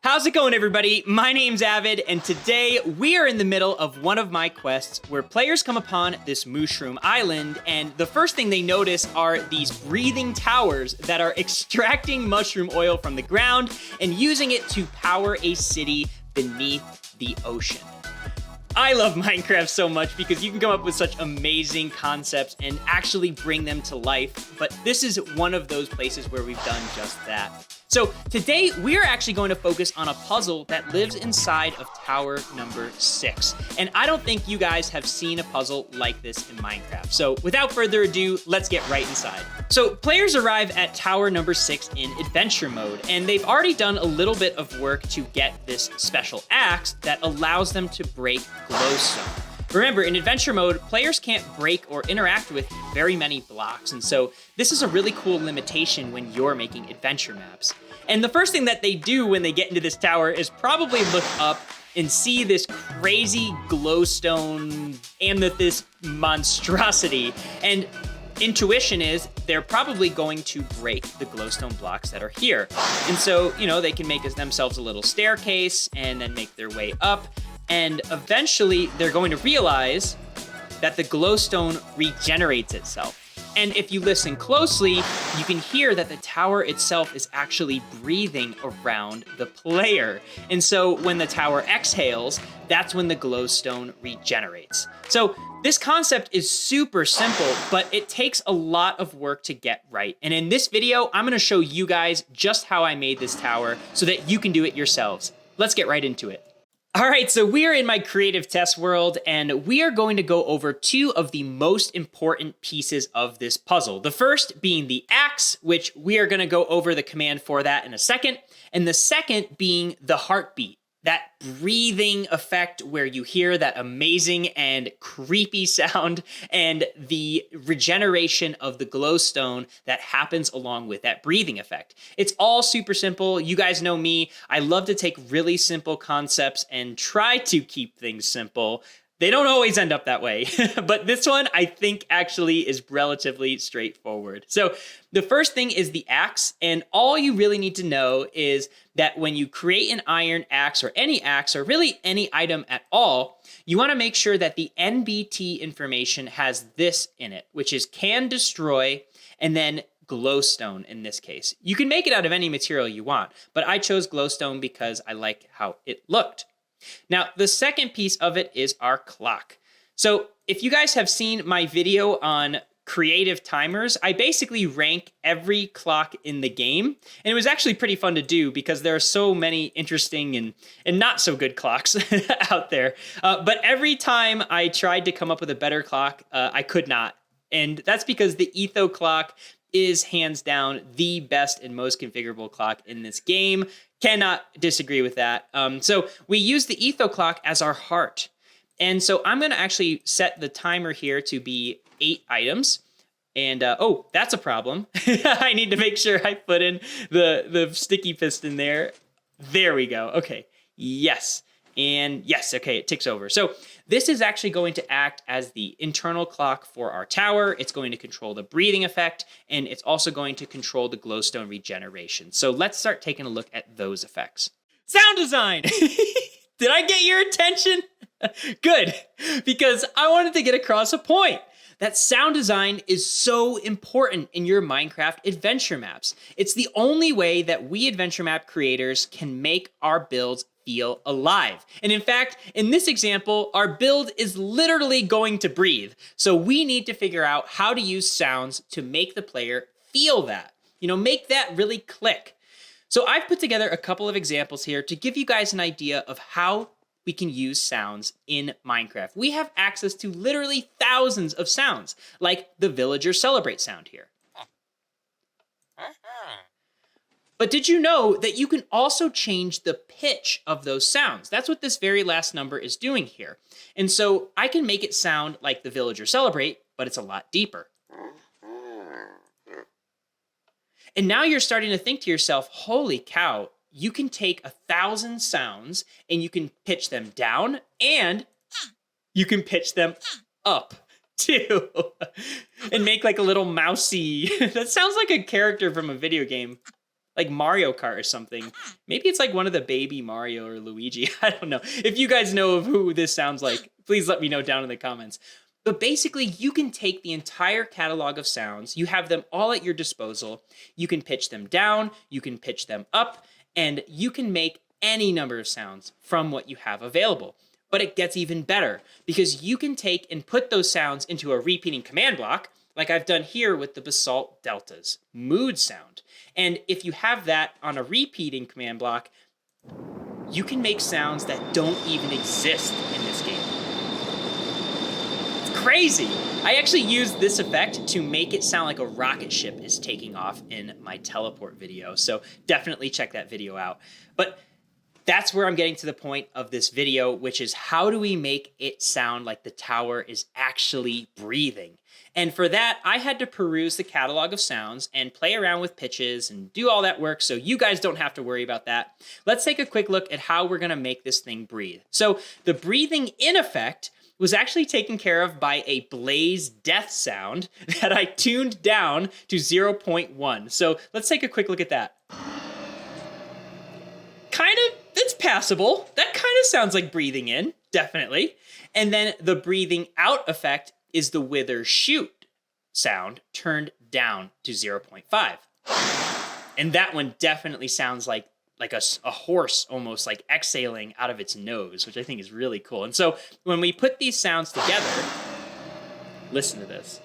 How's it going, everybody? My name's Avid, and today we are in the middle of one of my quests where players come upon this mushroom island, and the first thing they notice are these breathing towers that are extracting mushroom oil from the ground and using it to power a city beneath the ocean. I love Minecraft so much because you can come up with such amazing concepts and actually bring them to life, but this is one of those places where we've done just that. So today we are actually going to focus on a puzzle that lives inside of tower number 6. And I don't think you guys have seen a puzzle like this in Minecraft. So without further ado, let's get right inside. So players arrive at tower number 6 in adventure mode, and they've already done a little bit of work to get this special axe that allows them to break glowstone. Remember, in adventure mode, players can't break or interact with very many blocks, and so this is a really cool limitation when you're making adventure maps. And the first thing that they do when they get into this tower is probably look up and see this crazy glowstone amethyst monstrosity. And intuition is they're probably going to break the glowstone blocks that are here. And so, they can make themselves a little staircase and then make their way up. And eventually, they're going to realize that the glowstone regenerates itself. And if you listen closely, you can hear that the tower itself is actually breathing around the player. And so when the tower exhales, that's when the glowstone regenerates. So this concept is super simple, but it takes a lot of work to get right. And in this video, I'm gonna show you guys just how I made this tower so that you can do it yourselves. Let's get right into it. All right, so we are in my creative test world, and we are going to go over two of the most important pieces of this puzzle. The first being the axe, which we are going to go over the command for that in a second, and the second being the heartbeat, that breathing effect where you hear that amazing and creepy sound and the regeneration of the glowstone that happens along with that breathing effect. It's all super simple. You guys know me. I love to take really simple concepts and try to keep things simple. They don't always end up that way, but this one I think actually is relatively straightforward. So the first thing is the axe, and all you really need to know is that when you create an iron axe or really any item at all, you want to make sure that the NBT information has this in it, which is can destroy and then glowstone in this case. You can make it out of any material you want, but I chose glowstone because I like how it looked. Now, the second piece of it is our clock. So if you guys have seen my video on creative timers, I basically rank every clock in the game. And it was actually pretty fun to do because there are so many interesting and not so good clocks out there. But every time I tried to come up with a better clock, I could not. And that's because the Etho clock is hands down the best and most configurable clock in this game. Cannot disagree with that. So we use the Etho clock as our heart. And so I'm going to actually set the timer here to be 8 items. And oh, that's a problem. I need to make sure I put in the sticky piston there. There we go. Okay. Yes. And yes, okay, it ticks over. So this is actually going to act as the internal clock for our tower. It's going to control the breathing effect, and it's also going to control the glowstone regeneration. So let's start taking a look at those effects. Sound design! Did I get your attention? Good, because I wanted to get across a point. That sound design is so important in your Minecraft adventure maps. It's the only way that we adventure map creators can make our builds feel alive. And in fact, in this example, our build is literally going to breathe. So we need to figure out how to use sounds to make the player feel that, make that really click. So I've put together a couple of examples here to give you guys an idea of how we can use sounds in Minecraft. We have access to literally thousands of sounds, like the villager celebrate sound here. But did you know that you can also change the pitch of those sounds? That's what this very last number is doing here. And so I can make it sound like the villager celebrate, but it's a lot deeper. And now you're starting to think to yourself, holy cow, you can take 1,000 sounds and you can pitch them down and you can pitch them up too. And make like a little mousy. That sounds like a character from a video game. like Mario Kart or something. Maybe it's like one of the baby Mario or Luigi. I don't know. If you guys know of who this sounds like, please let me know down in the comments. But basically, you can take the entire catalog of sounds, you have them all at your disposal, you can pitch them down, you can pitch them up, and you can make any number of sounds from what you have available. But it gets even better, because you can take and put those sounds into a repeating command block, like I've done here with the Basalt Deltas mood sound. And if you have that on a repeating command block, you can make sounds that don't even exist in this game. It's crazy. I actually used this effect to make it sound like a rocket ship is taking off in my teleport video. So definitely check that video out. But that's where I'm getting to the point of this video, which is how do we make it sound like the tower is actually breathing? And for that, I had to peruse the catalog of sounds and play around with pitches and do all that work, so you guys don't have to worry about that. Let's take a quick look at how we're gonna make this thing breathe. So the breathing in effect was actually taken care of by a blaze death sound that I tuned down to 0.1. So let's take a quick look at that. It's passable. That kind of sounds like breathing in, definitely. And then the breathing out effect is the wither shoot sound turned down to 0.5. And that one definitely sounds like a horse almost like exhaling out of its nose, which I think is really cool. And so when we put these sounds together, listen to this.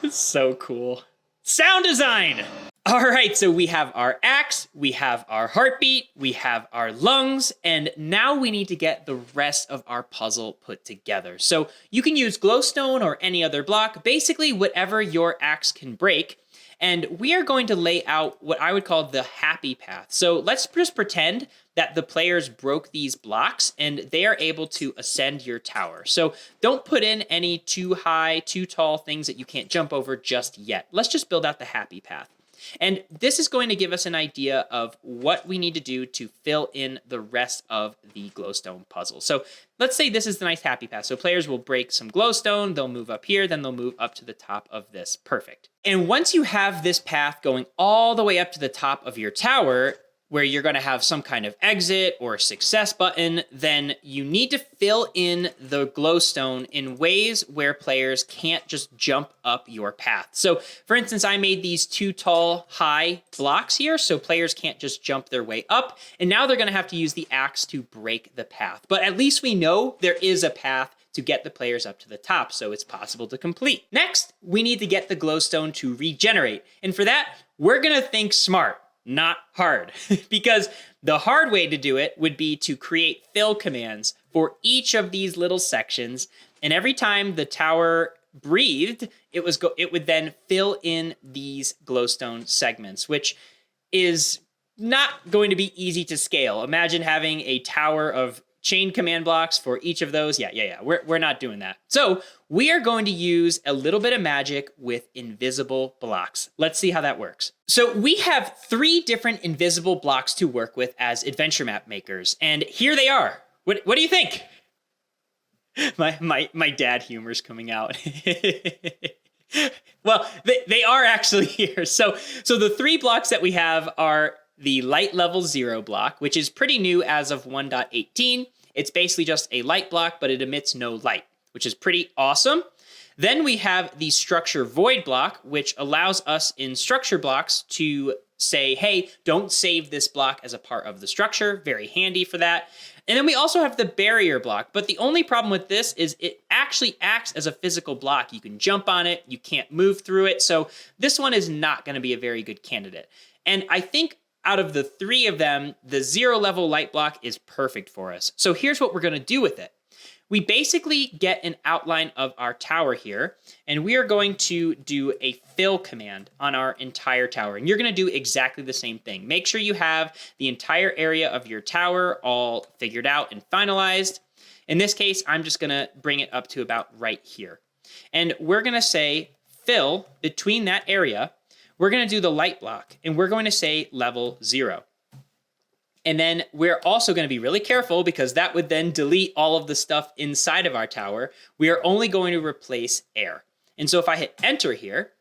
It's so cool. Sound design! All right, so we have our axe, we have our heartbeat, we have our lungs, and now we need to get the rest of our puzzle put together. So you can use glowstone or any other block, basically whatever your axe can break, and we are going to lay out what I would call the happy path. So let's just pretend that the players broke these blocks and they are able to ascend your tower. So don't put in any too high, too tall things that you can't jump over just yet. Let's just build out the happy path. And this is going to give us an idea of what we need to do to fill in the rest of the glowstone puzzle. So let's say this is the nice happy path. So players will break some glowstone, they'll move up here, then they'll move up to the top of this. Perfect. And once you have this path going all the way up to the top of your tower, where you're going to have some kind of exit or success button, then you need to fill in the glowstone in ways where players can't just jump up your path. So for instance, I made these two tall, high blocks here, so players can't just jump their way up, and now they're going to have to use the axe to break the path. But at least we know there is a path to get the players up to the top, so it's possible to complete. Next, we need to get the glowstone to regenerate, and for that, we're going to think smart. Not hard, because the hard way to do it would be to create fill commands for each of these little sections, and every time the tower breathed, it would then fill in these glowstone segments, which is not going to be easy to scale. Imagine having a tower of chain command blocks for each of those. Yeah. We're not doing that. So we are going to use a little bit of magic with invisible blocks. Let's see how that works. So we have 3 different invisible blocks to work with as adventure map makers, and here they are. What do you think? My dad humor's coming out. Well, they are actually here. So the 3 blocks that we have are the light level 0 block, which is pretty new as of 1.18. It's basically just a light block, but it emits no light, which is pretty awesome. Then we have the structure void block, which allows us in structure blocks to say, hey, don't save this block as a part of the structure. Very handy for that. And then we also have the barrier block, but the only problem with this is it actually acts as a physical block. You can jump on it, you can't move through it, so this one is not going to be a very good candidate. And I think out of the 3 of them, the 0 level light block is perfect for us. So here's what we're going to do with it. We basically get an outline of our tower here, and we are going to do a fill command on our entire tower. And you're going to do exactly the same thing. Make sure you have the entire area of your tower all figured out and finalized. In this case, I'm just going to bring it up to about right here. And we're going to say fill between that area. We're going to do the light block, and we're going to say level 0. And then we're also going to be really careful because that would then delete all of the stuff inside of our tower. We are only going to replace air. And so if I hit enter here,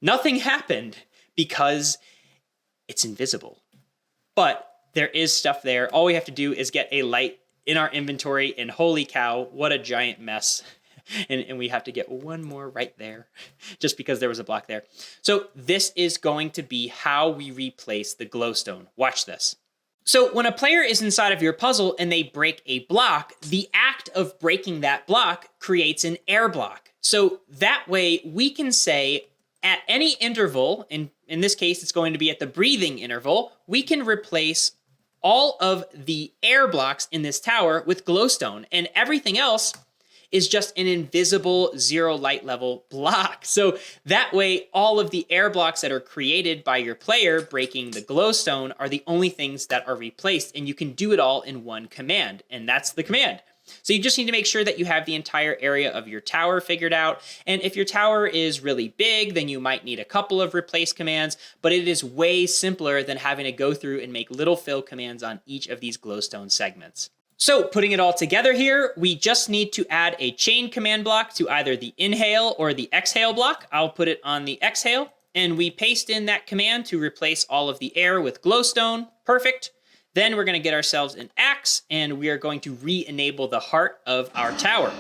nothing happened because it's invisible. But there is stuff there. All we have to do is get a light in our inventory, and holy cow, what a giant mess. And we have to get one more right there just because there was a block there. So this is going to be how we replace the glowstone. Watch this. So when a player is inside of your puzzle and they break a block, the act of breaking that block creates an air block. So that way we can say at any interval, in this case it's going to be at the breathing interval, we can replace all of the air blocks in this tower with glowstone, and everything else is just an invisible 0 light level block. So that way, all of the air blocks that are created by your player breaking the glowstone are the only things that are replaced, and you can do it all in one command, and that's the command. So you just need to make sure that you have the entire area of your tower figured out. And if your tower is really big, then you might need a couple of replace commands, but it is way simpler than having to go through and make little fill commands on each of these glowstone segments. So putting it all together here, we just need to add a chain command block to either the inhale or the exhale block. I'll put it on the exhale, and we paste in that command to replace all of the air with glowstone. Perfect. Then we're going to get ourselves an axe, and we are going to re-enable the heart of our tower.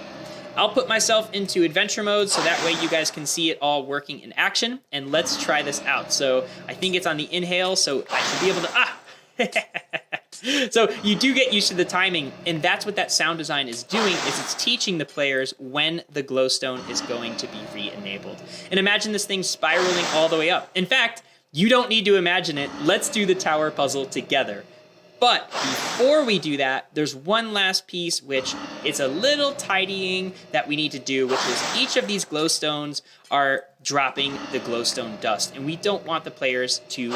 I'll put myself into adventure mode so that way you guys can see it all working in action, and let's try this out. So I think it's on the inhale, so I should be able to, So you do get used to the timing, and that's what that sound design is doing, is it's teaching the players when the glowstone is going to be re-enabled. And imagine this thing spiraling all the way up. In fact, you don't need to imagine it. Let's do the tower puzzle together. But before we do that, there's one last piece, which it's a little tidying that we need to do, which is each of these glowstones are dropping the glowstone dust, and we don't want the players to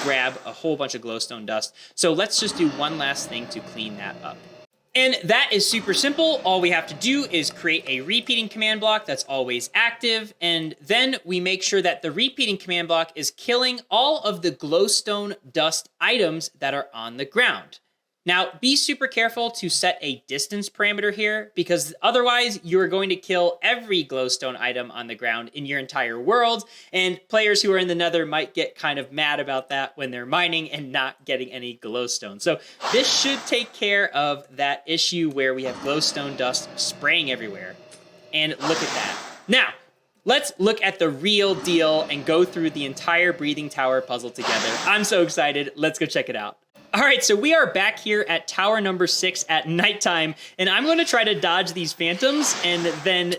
grab a whole bunch of glowstone dust. So let's just do one last thing to clean that up. And that is super simple. All we have to do is create a repeating command block that's always active, and then we make sure that the repeating command block is killing all of the glowstone dust items that are on the ground. Now, be super careful to set a distance parameter here, because otherwise you're going to kill every glowstone item on the ground in your entire world, and players who are in the Nether might get kind of mad about that when they're mining and not getting any glowstone. So this should take care of that issue where we have glowstone dust spraying everywhere. And look at that. Now, let's look at the real deal and go through the entire breathing tower puzzle together. I'm so excited. Let's go check it out. All right, so we are back here at tower number 6 at nighttime, and I'm going to try to dodge these phantoms, and then,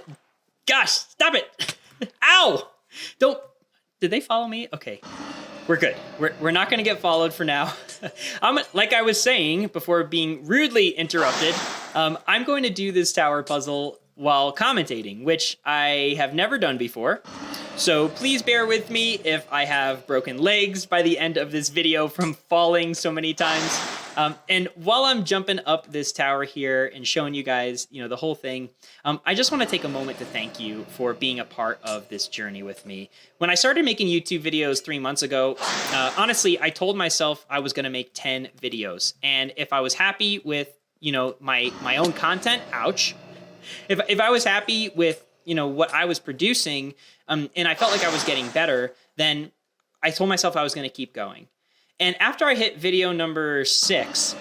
gosh, stop it. Ow! Did they follow me? Okay, we're good. We're not going to get followed for now. Like I was saying before being rudely interrupted, I'm going to do this tower puzzle while commentating, which I have never done before. So please bear with me if I have broken legs by the end of this video from falling so many times. And while I'm jumping up this tower here and showing you guys, the whole thing, I just want to take a moment to thank you for being a part of this journey with me. When I started making YouTube videos 3 months ago, honestly, I told myself I was going to make 10 videos. And if I was happy with, my own content, ouch. If I was happy with, what I was producing, and I felt like I was getting better, then I told myself I was going to keep going. And after I hit video number 6,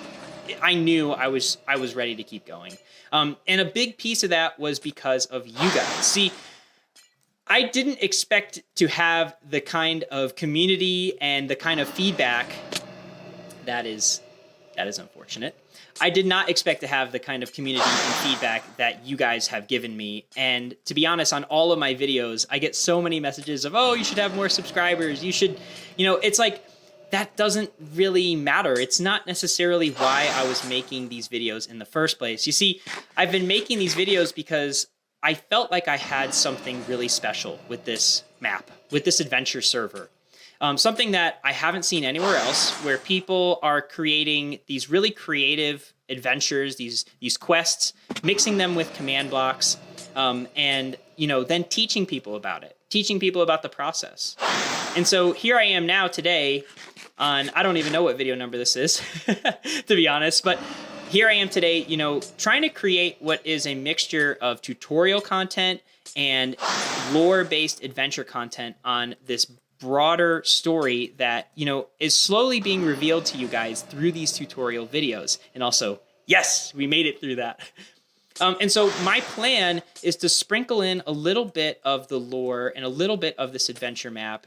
I knew I was ready to keep going. And a big piece of that was because of you guys. See, I didn't expect to have the kind of community and the kind of feedback that is unfortunate. I did not expect to have the kind of community and feedback that you guys have given me. And to be honest, on all of my videos, I get so many messages of, oh, you should have more subscribers. You should, it's like, that doesn't really matter. It's not necessarily why I was making these videos in the first place. You see, I've been making these videos because I felt like I had something really special with this map, with this adventure server. Something that I haven't seen anywhere else, where people are creating these really creative adventures, these quests, mixing them with command blocks, and then teaching people about it, teaching people about the process. And so here I am now today, on, I don't even know what video number this is, to be honest, but here I am today, you know, trying to create what is a mixture of tutorial content and lore-based adventure content on this broader story that, you know, is slowly being revealed to you guys through these tutorial videos. And also, yes, we made it through that. And so my plan is to sprinkle in a little bit of the lore and a little bit of this adventure map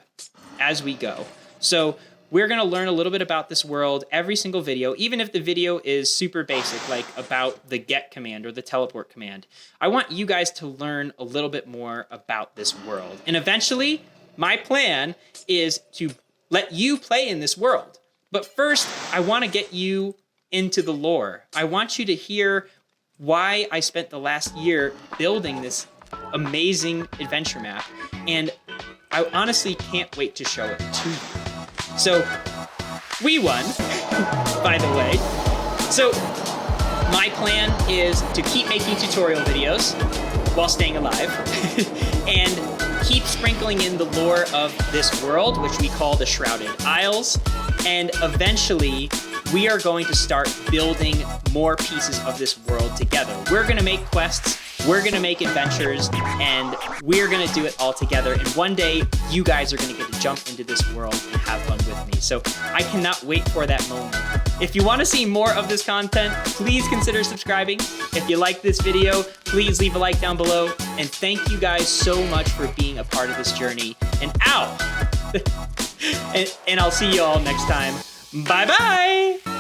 as we go. So we're going to learn a little bit about this world every single video, even if the video is super basic, like about the get command or the teleport command. I want you guys to learn a little bit more about this world. And eventually, my plan is to let you play in this world. But first, I want to get you into the lore. I want you to hear why I spent the last year building this amazing adventure map. And I honestly can't wait to show it to you. So, we won, by the way. So, my plan is to keep making tutorial videos while staying alive and keep sprinkling in the lore of this world, which we call the Shrouded Isles. And eventually, we are going to start building more pieces of this world together. We're going to make quests, we're going to make adventures, and we're going to do it all together. And one day, you guys are going to get to jump into this world and have fun with me. So I cannot wait for that moment. If you want to see more of this content, please consider subscribing. If you like this video, please leave a like down below. And thank you guys so much for being a part of this journey. And ow! and I'll see you all next time. Bye-bye!